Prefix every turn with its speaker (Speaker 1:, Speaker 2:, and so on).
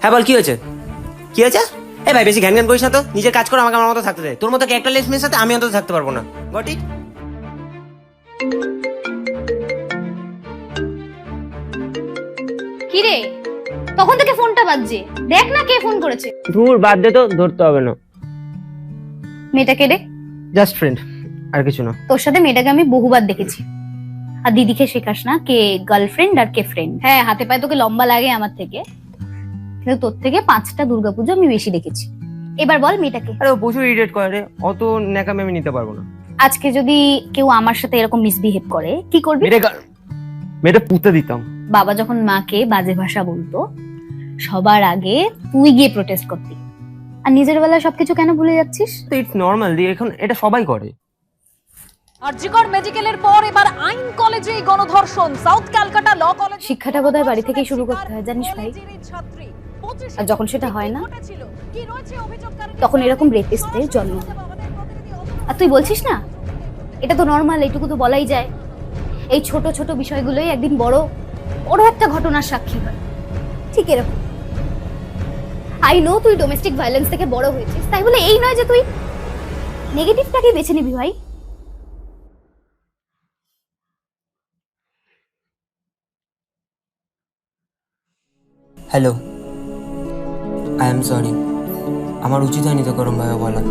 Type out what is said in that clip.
Speaker 1: হ্যাঁ বল, কি হয়েছে? কি হয়েছে? এ ভাই, বেশি ঘ্যান ঘ্যান করিস না তো। নিজের কাজ করে আমাকে আমার মতো থাকতে দে। তোর মতো ক্যারেক্টারলেস মেয়ের সাথে আমি অন্তত থাকতে পারবো না। Got it?
Speaker 2: কি রে, তখন থেকে ফোনটা বাজছে, দেখ না কে ফোন করেছে।
Speaker 1: ধুর, বাদ দে তো, ধরতে হবে না।
Speaker 2: মেয়েটা কে রে?
Speaker 1: জাস্ট ফ্রেন্ড, আর কিছু না।
Speaker 2: তোর সাথে মেয়েটাকে আমি বহুবার দেখেছি। আর দিদিকে শেখাস না কে গার্লফ্রেন্ড আর কে ফ্রেন্ড। হ্যাঁ, হাতে পায়ে তোকে লম্বা লাগে আমার থেকে, কিন্তু তোর থেকে 5টা দুর্গাপুজো আমি বেশি দেখেছি। এবার বল মেয়েটাকে।
Speaker 1: আরে ও প্রচুর ইরিটেট করে রে, অত ন্যাকামি আমি নিতে পারবো না।
Speaker 2: আজকে যদি কেউ আমার সাথে এরকম মিসবিহেভ করে কি করবি?
Speaker 1: মেয়েটা পুঁতে দিতাম।
Speaker 2: বাবা যখন মাকে বাজে ভাষা বলতো, সবার আগে তুই গিয়ে প্রোটেস্ট করতি। আর নিজের বেলায় সবকিছু কেন ভুলে যাচ্ছিস?
Speaker 1: তো ইটস নর্মাল দি, এখন এটা সবাই করে।
Speaker 3: আরজিকর মেডিকেলের পর এবার আইন কলেজে গণধর্ষণ। সাউথ ক্যালকাটা ল কলেজ
Speaker 2: শিক্ষাটা বোধহয় বাড়ি থেকেই শুরু করতে হয়, জানিস ভাই। আর যখন সেটা হয় না, তখন এরকম রেপিস্টদের জন্ম হয়। আর তুই বলছিস না, এটা তো নর্মাল, এইটুকু তো বলাই যায়। এই ছোট ছোট বিষয়গুলোই একদিন বড় বড় একটা ঘটনার সাক্ষী হয়। ঠিক এরকম আই নো তুই ডোমেস্টিক ভায়োলেন্স থেকে বড় হয়েছিস, তাই বলে এই নয় যে তুই নেগেটিভটাকে বেছে নিবি ভাই।
Speaker 1: Hello, I am sorry. আমার উচিত হয়নি তো গরম ভাবে বলা।